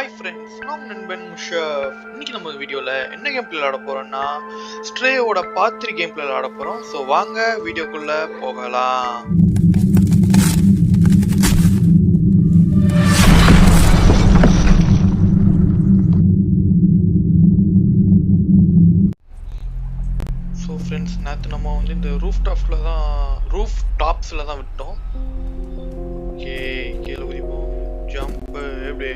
Hi friends, நான் நண்பன் முஷப். இன்னைக்கு நம்ம வீடியோல என்ன கேம் பிளே விளையாட போறோம்னா ஸ்ட்ரேயோட பார்ட் 3 கேம் பிளே விளையாட போறோம். சோ வாங்க வீடியோக்குள்ள போகலாம். சோ ஃப்ரெண்ட்ஸ், நேத்து நம்ம வந்து இந்த ரூஃப் டாப்ஸ்ல தான் விட்டோம். ஓகே, கீழே குதிப்போம். ஜம்ப் எப்படி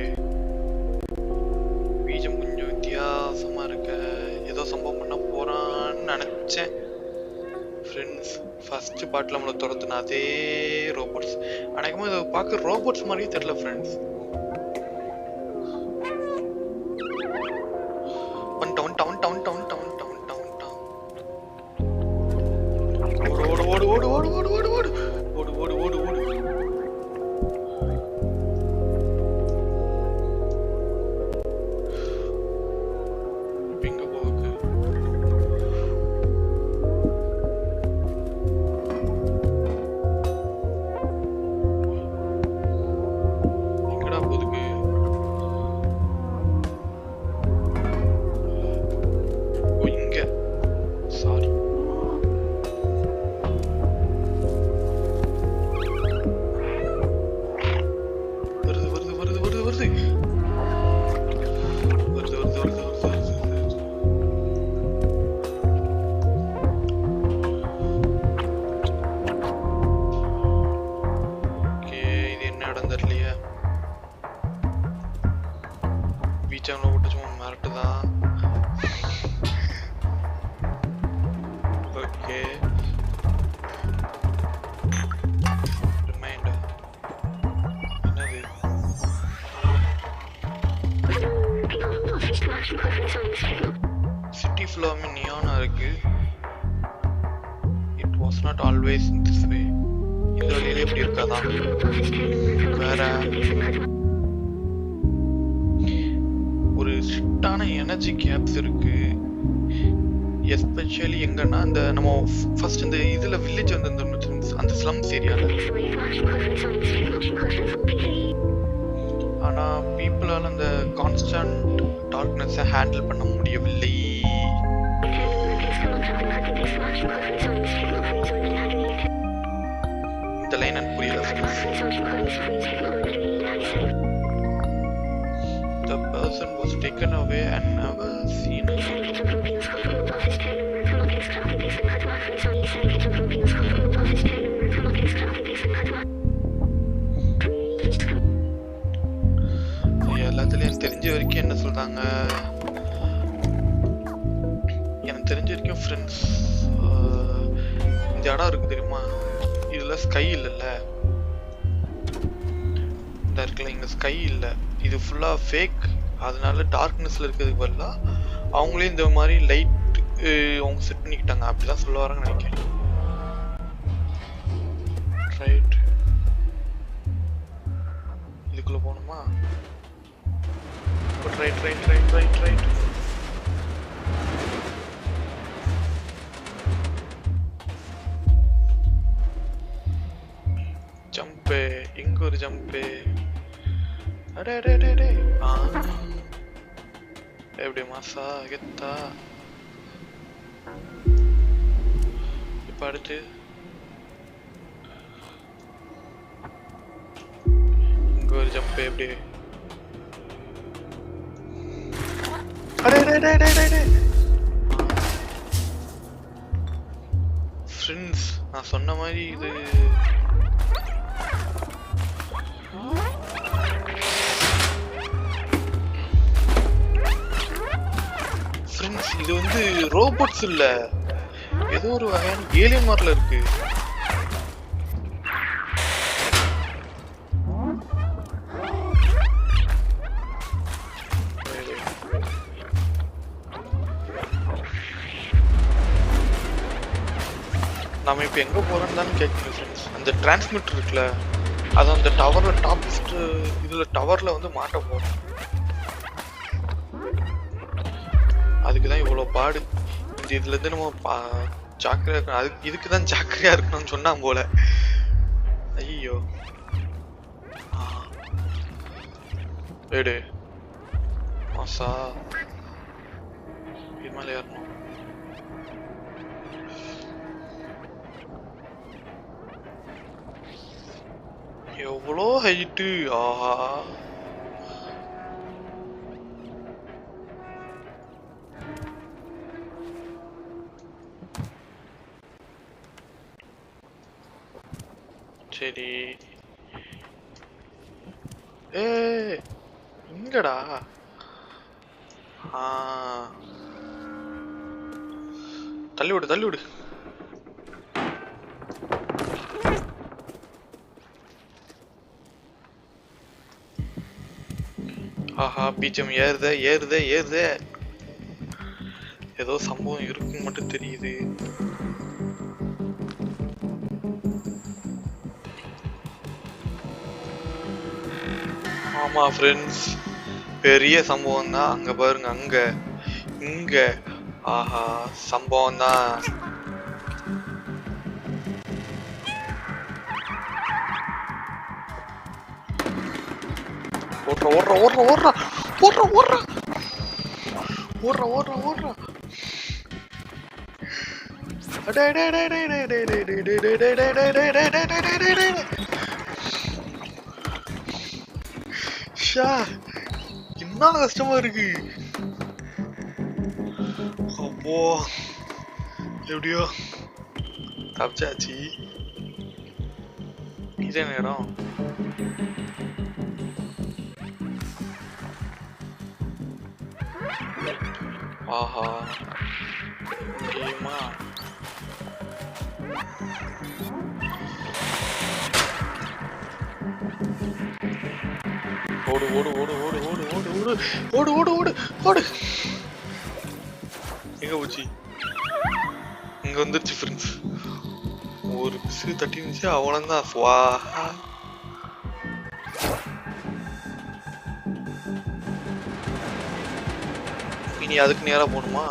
பீஜம் கொஞ்சம் வித்தியாசமா இருக்க, ஏதோ சம்பவம் பண்ண போறான்னு நினைச்சேன். ஃப்ரெண்ட்ஸ், ஃபர்ஸ்ட் பார்ட்ல நம்மளை துரத்துன அதே ரோபோட்ஸ். அனைக்குமே இதை பார்க்க ரோபோட்ஸ் மாதிரியே தெரியல ஃப்ரெண்ட்ஸ். ஓடு ஓடு ஓடு ஓடு ஓடு ஓடு ஓடு ஓடு ஓடு ஓடு ஓடு. எங்க போகுது? எங்கடா போகுது? இங்க சாரி. City floor neon இருக்கு. It was not always in this way. இந்த வழியில எப்படி இருக்காதா? வேற ஒரு ஸ்ட்ரிக்டான எனர்ஜி கேப்ஸ் இருக்கு. எஸ்பெஷலி எங்கன்னா அந்த நம்ம ஃபர்ஸ்ட் இந்த இதுல வில்லேஜ் வந்து அந்த ஸ்லம்ஸ் ஏரியால. ஆனா பீப்புளால அந்த கான்ஸ்டன்ட் டார்க்னஸை ஹேண்டில் பண்ண முடியவில்லை. இந்த லைன் எனக்கு புரியல. The person was taken away and never seen again. எல்லாத்துலயும் தெரிஞ்ச வரைக்கும் என்ன சொல்றாங்க, எனக்கு தெரிஞ்ச வரைக்கும் ஃப்ரெண்ட்ஸ், இந்த இடம் இருக்கு தெரியுமா, இதுல ஸ்கை இல்லைல்ல, இந்த இருக்குல்ல, இங்க ஸ்கை இல்லை, இது ஃபுல்லா ஃபேக். அதனால டார்க்னஸ்ல இருக்கிறதுக்கு பதிலா அவங்களே இந்த மாதிரி லைட் அவங்க செட் பண்ணிக்கிட்டாங்க. அப்படிதான் சொல்ல வராங்கன்னு நினைக்கிறேன். ரைட், இதுக்குள்ள போகணுமா? Right right right right right. Jump, இங்க ஒரு ஜம்பு. அடே அடே அடே அடே. எப்படி மாசா கெத்தா. இப்ப அடுத்து இங்க ஒரு ஜம்பு. எப்படி? அடே அடே அடே அடே அடே. ஃப்ரெண்ட்ஸ், நான் சொன்ன மாதிரி இது இது வந்து ரோபோட்ஸ் இல்ல, ஏதோ ஒரு வகையான ஏலியன் மாதிரில இருக்கு. நாம இப்ப எங்க போறோம்னு தான் கேட்கணும் ஃப்ரெண்ட்ஸ். அந்த டிரான்ஸ்மிட்டர் இருக்குல்ல, அது அந்த டவர்ல இதுல டவர்ல வந்து மாட்ட போறோம். அதுக்குதான் இவ்வளவு பாடு. இந்த இதுல இருந்து நம்ம ஜாக்கிரதையா இருக்கணும். அதுக்கு இதுக்குதான் ஜாக்கிரதையா இருக்கணும்னு சொன்னா போல. ஐயோ, எடு மாசா இது மேல ஏறணும். எவ்வளோ ஹைட்டு! ஆஹா, சரி. இங்கடா. தள்ளி விடு தள்ளி விடு. ஆஹா, பீச்சம் ஏறுதே ஏறுதே ஏறுதே. ஏதோ சம்பவம் இருக்குன்னு மட்டும் தெரியுது. ஆமா ஃப்ரெண்ட்ஸ், பெரிய சம்பவம் தான். அங்க பாருங்க, அங்க இங்க. ஆஹா, சம்பவம் தான். ஓடுற ஓடுற ஓடுற ஓடுற ஓடுற ஓடுற ஓடுற ஓடுற ஓடுற. என்ன கஷ்டமா இருக்கு. அப்போ எப்படியோ தப்பிச்சாச்சு. இதே நேரம் ஆஹா கேமா. ஓடு ஓடு ஓடு ஓடு ஓடு ஓடு ஓடு ஓடு ஓடு ஓடு ஓடு. எங்க போச்சு? இங்க வந்துருச்சு ஃப்ரெண்ட்ஸ். ஒரு பிசு தட்டி இருந்துச்சு, அவனந்தான் ஸ்வாஹா. இனி அதுக்கு நேரா போகணுமா?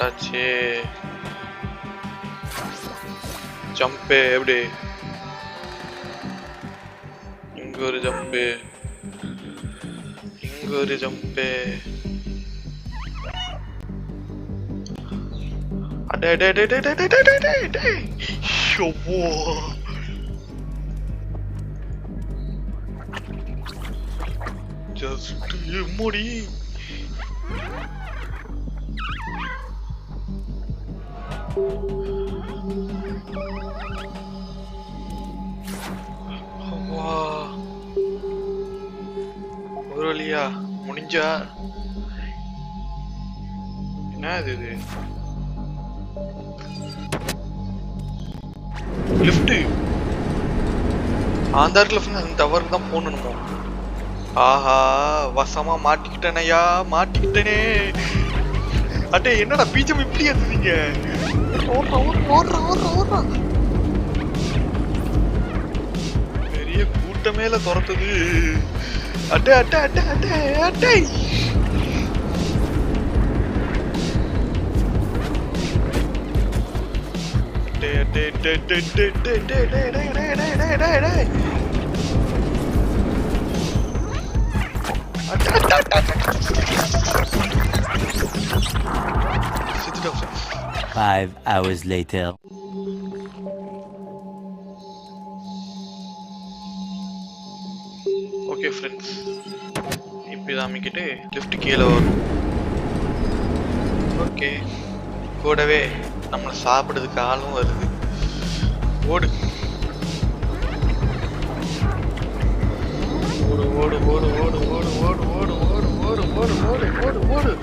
ஆச்சு. ஜம்பே எப்படி? இங்க ஒரு ஜம்பு, இங்க ஒரு ஜம்பு. அடே டே டே டே டே டே டே டே டே. ஷோபோ. ஜஸ்ட் எம்முடி. ஒரு வழியா முடிஞ்சா. என்ன இது? லிஃப்ட். அந்த டவருக்கு தான் போகணுமோ? ஆஹா, வசமா மாட்டிக்கிட்டனையா, மாட்டிக்கிட்டனே. அட்டே என்னடா பீச்சம் இப்படி ஏத்துறீங்க? ஓடுறா ஓடுறா ஓடுறா ஓடுறா ஓடுறா. பெரிய கூட்ட மேல துரத்துது. அட்டே அட்டே அட்டே அட்டே அட்டே. டே டே டே டே டே டே டே டே டே டே டே டே டே. அட்டே அட்டே அட்டே. 5 hours later. ஓகே ஃப்ரெண்ட்ஸ், இப்படி அமைக்கிட்டு லிஃப்ட் கீழே வரும். ஓகே, கூடவே நம்மளை சாப்பிடுறதுக்கு ஆளும் வருது. ஓடு ஓடு ஓடு ஓடு ஓடு ஓடு ஓடு ஓடு ஓடு ஓடு ஓடு ஓடு ஓடு ஓடு.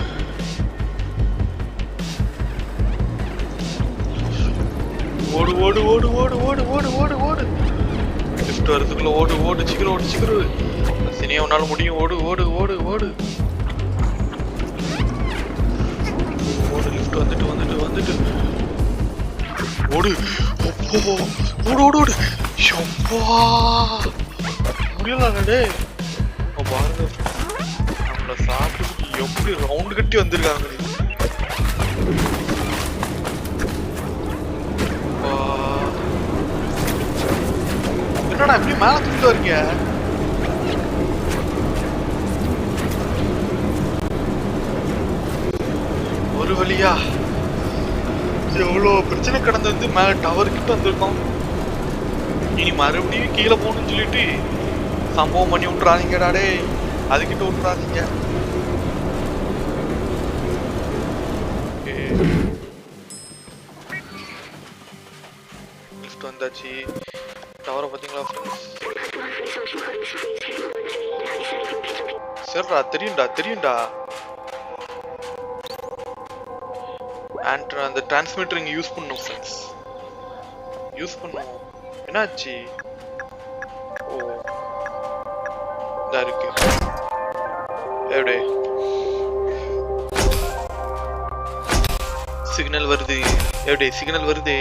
ஓடு ஓடு ஓடு ஓடு ஓடு ஓடு ஓடு ஓடு. லிஃப்ட் வரதுக்குள்ள ஓடு ஓடு, சீக்கிரம் ஓடு சீக்கிரம். சினியா உன்னால முடியும். ஓடு ஓடு ஓடு ஓடு ஓடு. லிஃப்ட் வந்துட்டு வந்துட்டு வந்துட்டு ஓடு. ஓடு ஓடு ஓடு. முடியலாடே. பாருங்க, நம்மள சாப்பிட்டு எப்படி ரவுண்டு கட்டி வந்திருக்காங்க. என்னடா எப்படி மேல தூக்கிட்டு வரீங்க? ஒரு வழியா எவ்வளோ பிரச்சனை கடந்து வந்து மேல டவர் கிட்ட வந்திருக்கோம். இனி மறுபடியும் கீழே போகணும்னு சொல்லிட்டு சம்பவம் பண்ணி விட்டுறாதீங்கடா டே. அதுக்கிட்ட விட்டுறாதீங்க. லிஃப்ட் வந்தாச்சு. டவரை பார்த்தீங்களா ஃப்ரெண்ட்ஸ்? சரிடா, தெரியும்டா. அந்த டிரான்ஸ்மிட்டர் இங்க யூஸ் பண்ணும் ஃப்ரெண்ட்ஸ். என்னாச்சு? ஓ இதா இருக்கு. எப்படி சிக்னல் வருது?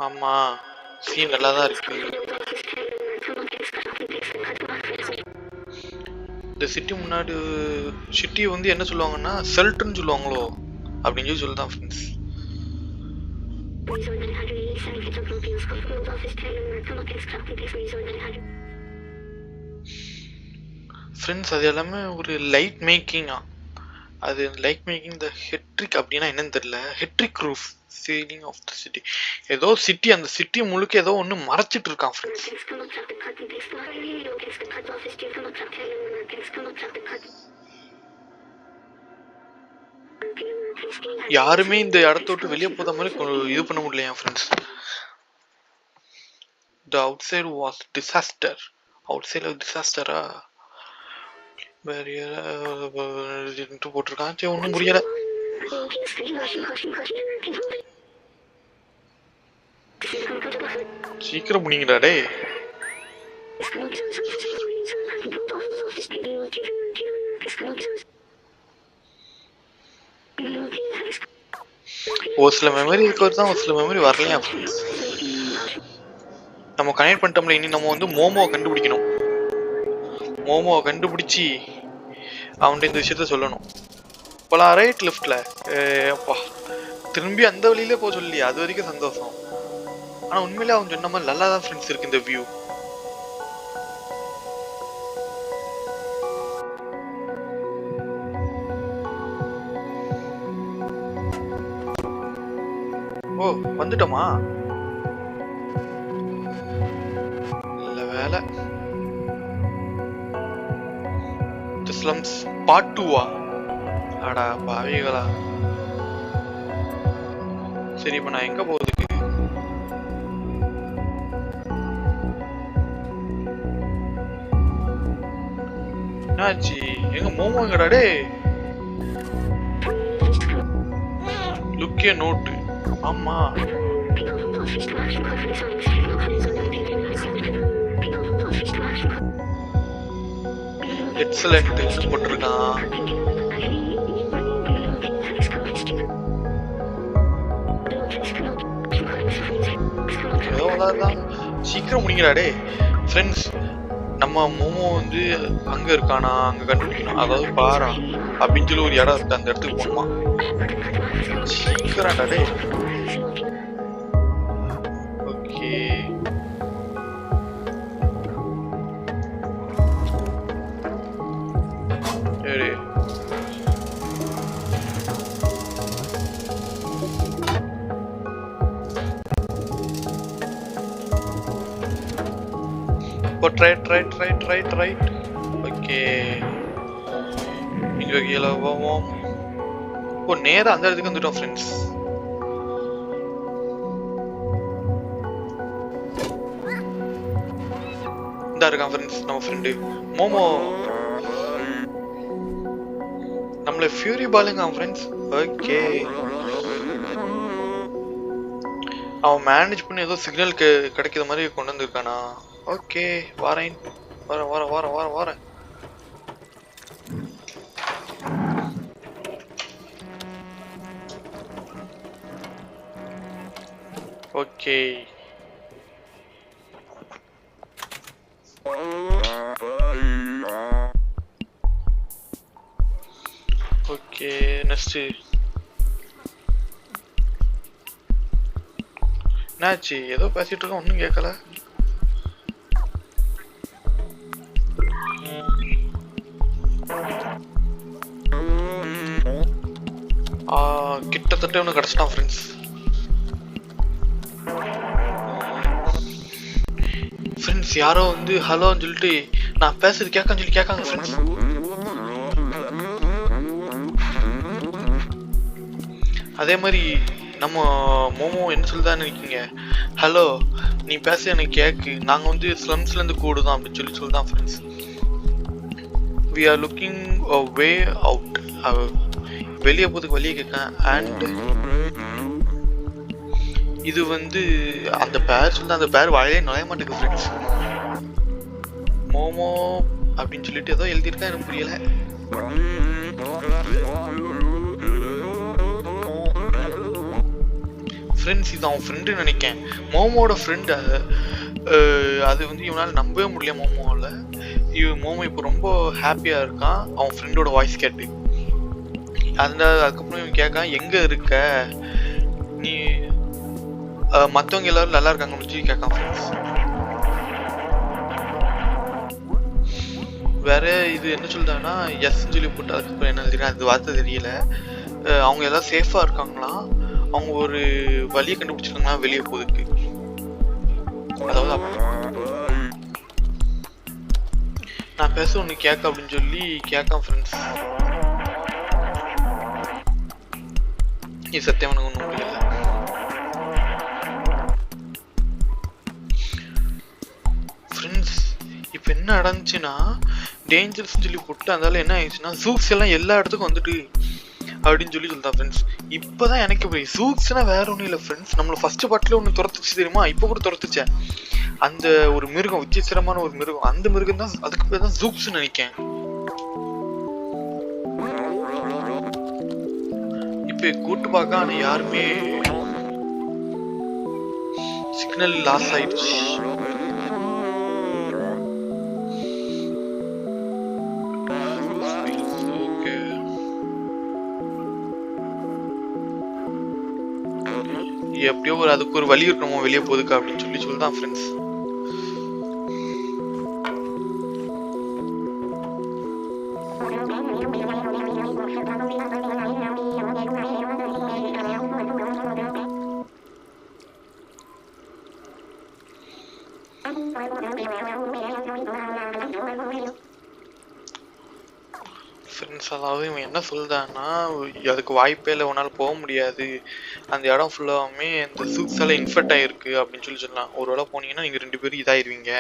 ஆமா, சீன் நல்லா தான் இருக்கு. இந்த சிட்டி முன்னாடி சிட்டி வந்து என்ன சொல்லுவாங்கன்னா செல்ட்னு சொல்லுவாங்களோ அப்படின்னு சொல்லி சொல்லுதான் ஃப்ரெண்ட்ஸ். ஃப்ரெண்ட்ஸ் அது எல்லாமே ஒரு லைட் மேக்கிங்கா. அது லைட் மேக்கிங் த ஹெட்ரிக் அப்படின்னா என்னன்னு தெரியல. ஹெட்ரிக் roof ceiling of the city. ஏதோ சிட்டி, அந்த சிட்டி முழுக்க ஏதோ ஒன்று மறைச்சிட்டு இருக்கான் ஃப்ரெண்ட்ஸ். யாருமே இந்த இடத்த விட்டு வெளியே போத மாதிரி இது பண்ண முடியலையா friends. The outside was disaster. Outside of disaster-ஆ போட்டிருக்கான். ஒன்னும் புரியல. சீக்கிரம் முடிங்கடா டே. ஒரு சில மெமரி இருக்கிறது தான், ஒரு சில மெமரி வரலையா ஃப்ரெண்ட்ஸ். நம்ம கனெக்ட் பண்ணிட்டோம்ல. இனி நம்ம வந்து மோமோவை கண்டுபிடிக்கணும். மோமோவை கண்டுபிடிச்சி அவன்கிட்ட இந்த விஷயத்த சொல்லணும். இப்போலாம் ரைட் லெஃப்ட்ல அப்பா திரும்பி அந்த வழியிலே போக சொல்லி அது வரைக்கும் சந்தோஷம். ஆனால் உண்மையிலே அவன் சொன்ன மாதிரி நல்லா தான் ஃப்ரெண்ட்ஸ் இருக்கு இந்த வியூ. ஓ வந்துட்டோமா? நல்ல வேலை. ஸ்லம்ஸ் பார்ட் 2-ஆ? அடா பாவிகளா. சரி இப்ப நான் எங்க போகுதுக்கு? என்னாச்சு? எங்க மோமோ எங்கடா டே? லுக்கே நோட்டு. ஆமா எக்ஸலென்ட் போட்டிருக்கான். ஏதோ அதான். சீக்கிரம் முடிங்கடா ஃப்ரெண்ட்ஸ். நம்ம மோமோ வந்து அங்க இருக்கானா, அங்க கண்டுபிடிக்கணும். அதாவது பாரா அப்படின்னு சொல்லி ஒரு இடம் இருக்கு, அந்த இடத்துக்கு போகணுமா. சீக்கிரம்டா டே. Okay right. ஓகே இங்க கீழே போவோம். ஓ நேரா அந்த இடத்துக்கு வந்துட்டோம் ஃப்ரெண்ட்ஸ். இந்த இருக்கான் ஃப்ரெண்ட்ஸ் நம்ம ஃப்ரெண்டு மோமோ. நம்மள ஃபியூரி பாலுங்க ஃப்ரெண்ட்ஸ். ஓகே, அவன் மேனேஜ் பண்ணி ஏதோ சிக்னல் கிடைக்கிற மாதிரி கொண்டு வந்திருக்கானா? ஓகே, வரேன் வரேன் வரேன் வரேன் வரேன் வரேன். ஓகே, ஓகே, நெக்ஸ்ட் என்னாச்சு? ஏதோ பேசிட்டு இருக்கோம், ஒன்றும் கேட்கல. கிட்டத்தட்ட ஒன்று கிடச்சிட்டான் ஃப்ரெண்ட்ஸ். ஃப்ரெண்ட்ஸ் யாரோ வந்து ஹலோன்னு சொல்லிட்டு நான் பேசுறது கேட்கான்னு சொல்லி கேட்காங்க ஃப்ரெண்ட்ஸ். அதே மாதிரி நம்ம மோமோ என்ன சொல்லுதான்னு இருக்கீங்க, ஹலோ நீ பேச எனக்கு கேக்கு, நாங்கள் வந்து ஸ்லம்ஸ்லேருந்து கூடுதான் அப்படின்னு சொல்லி சொல்லுதான் friends. We are looking a way out, வெளியே போகிறதுக்கு வழியை கேட்கேன். அண்ட் இது வந்து அந்த பேர் சொல்லிட்டு அந்த பேர் வாயிலே நுழைய மாட்டேங்குது ஃப்ரெண்ட்ஸ். மோமோ அப்படின்னு சொல்லிட்டு ஏதோ எழுதியிருக்கா, எனக்கு புரியல. ஃப்ரெண்ட்ஸ் இது அவன் ஃப்ரெண்டு நினைக்கேன், மோமோட ஃப்ரெண்டு. அது வந்து இவனால் நம்பவே முடியல மோமோவில். மோமோ இப்போ ரொம்ப ஹாப்பியாக இருக்கான் அவன் ஃப்ரெண்டோட வாய்ஸ் கேட்டு. அதுக்கப்புறம் இவன் கேட்கான் எங்கே இருக்க நீ, மற்றவங்க எல்லாரும் நல்லா இருக்காங்க சொல்லி கேட்கான் ஃப்ரெண்ட்ஸ். வேற இது என்ன சொல்றாங்கன்னா எஸ் சொல்லி போட்டு அதுக்கப்புறம் என்ன எழுதிருக்கேன் அது வார்த்தை தெரியல. அவங்க எல்லாம் சேஃபா இருக்காங்களா, அவங்க ஒரு வழியை கண்டுபிடிச்சிருக்காங்களா வெளியே போகுதுக்கு. அதாவது நான் பேச ஒன்று கேட்க அப்படின்னு சொல்லி கேட்கான் ஃப்ரெண்ட்ஸ். இது சத்தியம் எனக்கு ஒன்றும் முடியல. ஃப்ரெண்ட்ஸ் இப்போ என்ன நடந்துச்சுன்னா டேஞ்சர்ஸ் சொல்லி போட்டு அதனால என்ன ஆயிடுச்சுன்னா சூக்ஸ் எல்லாம் எல்லா இடத்துக்கும் வந்துட்டு அப்படின்னு சொல்லி சொல்லிட்டான் ஃப்ரெண்ட்ஸ். இப்போதான் எனக்கு புரியும், சூக்ஸ்னா வேற ஒன்றும் இல்லை ஃப்ரெண்ட்ஸ். நம்மள ஃபர்ஸ்ட் பாட்டில் ஒன்று துரத்துச்சு தெரியுமா, இப்போ கூட துரத்துச்சேன். அந்த ஒரு மிருகம், விசித்திரமான ஒரு மிருகம், அந்த மிருகம் தான், அதுக்கு பேர் தான் சூக்ஸ்ன்னு நினைக்கேன். இப்போ கூட்டு பார்க்க ஆனால் யாருமே சிக்னல் லாஸ் ஆயிடுச்சு. எப்படியோ அதுக்கு ஒரு வழி இருக்கணுமோ வெளியே போகுதுக்கா அப்படின்னு சொல்லி சொல்லுதான் ஃப்ரெண்ட்ஸ். அதாவது இவன் என்ன சொல்லுதான்னா அதுக்கு வாய்ப்பே இல்லை, உன்னால் போக முடியாது, அந்த இடம் ஃபுல்லாமே இந்த சூக்ஸால இன்ஃபெக்ட் ஆகிருக்கு அப்படின்னு சொல்லி சொல்லலாம். ஒரு வேளை போனீங்கன்னா நீங்கள் 2 பேரும் இதாயிருவீங்க,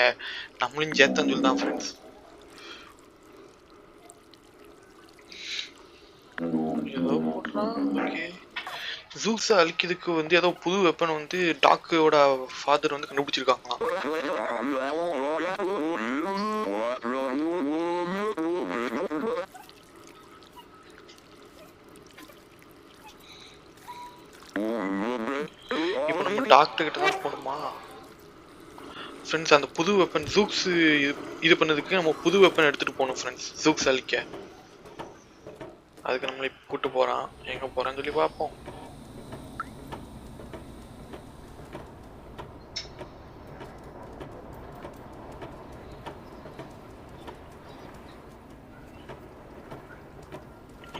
நம்மளையும் சேர்த்தான்னு சொல்லி தான் ஃப்ரெண்ட்ஸ். ஏதோ போடுறான். ஓகே, ஜூக்ஸை அழிக்கிறதுக்கு வந்து ஏதோ புது வெப்பன் வந்து டாக்கோட ஃபாதர் வந்து கண்டுபிடிச்சிருக்காங்களாம். இப்போ நம்ம டாக்டர் கிட்ட தான் போகணுமா ஃப்ரெண்ட்ஸ்? அந்த புது வெப்பன் ஜூக்ஸ் இது பண்ணதுக்கு நம்ம புது வெப்பன் எடுத்துட்டு போகணும் ஃப்ரெண்ட்ஸ், ஜூக்ஸ் அழிக்க. அதுக்கு நம்மளை கூட்டு போறான், எங்க போறான்னு சொல்லி பார்ப்போம்.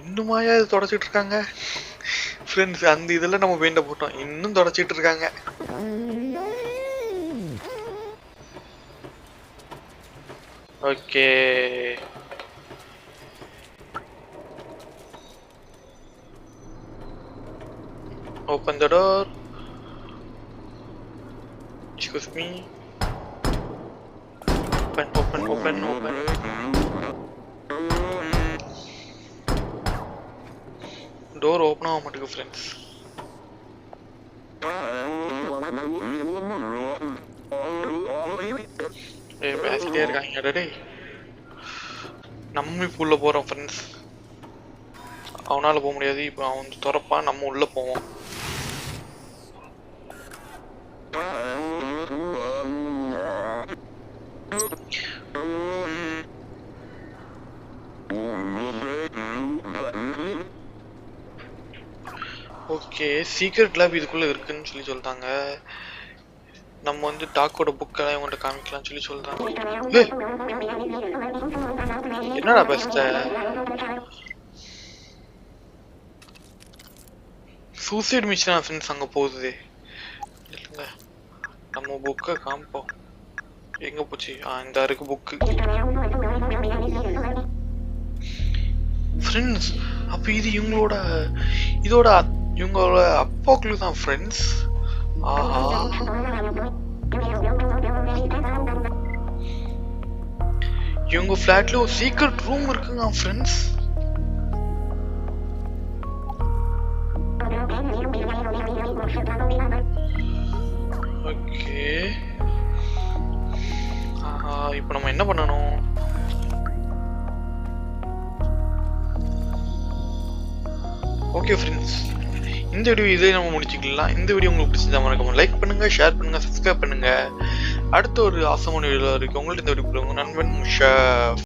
இன்னுமாயா இது தொடச்சிட்டு இருக்காங்க ஃப்ரெண்ட்ஸ்? அந்த இதெல்லாம் நம்ம வேண்ட போட்டோம், இன்னும் தொடச்சிட்டு இருக்காங்க. Okay, open the door. Excuse me. Open. Door open ஆக மாட்டேங்குது ஃப்ரெண்ட்ஸ். பேசிட்டே இருக்காங்க. டேய் நம்ம இப்போ உள்ள போறோம் ஃப்ரெண்ட்ஸ். அவனால போக முடியாது. இப்போ அவன் திறப்பான், நம்ம உள்ள போவோம். ஓகே, சீக்ரெட் லேப் இதுக்குள்ள இருக்குன்னு சொல்லி சொல்லிட்டாங்க. நம்ம வந்து டாக்கோட புக்கெல்லாம் இவங்கள்ட்ட காமிக்கலாம்னு சொல்லி சொல்றாங்க. என்னடா பெஸ்ட சூசைட் மிஷனா ஃப்ரெண்ட்ஸ் அங்க போகுது. இல்லைங்க, நம்ம புக்கை காமிப்போம். எங்க போச்சு? இந்த இருக்கு புக்கு ஃப்ரெண்ட்ஸ். அப்ப இது இவங்களோட அப்பாக்குள்ள தான் ஃப்ரெண்ட்ஸ். ஆஹா, இவங்க ஃபிளாட்ல ஒரு சீக்ரெட் ரூம் இருக்குங்க ஃப்ரெண்ட்ஸ். ஓகே, இப்போ நம்ம என்ன பண்ணணும்? ஓகே ஃப்ரெண்ட்ஸ், இந்த வீடியோ இதே நம்ம முடிச்சுக்கலாம். இந்த வீடியோ உங்களுக்கு பிடிச்சிருந்தா மறக்காம லைக் பண்ணுங்க, ஷேர் பண்ணுங்க, சப்ஸ்கிரைப் பண்ணுங்க. அடுத்த ஒரு ஆசமான வீடியோல இருக்கு. உங்கள்ட்ட இந்த வீடியோ நண்பன் முஷா.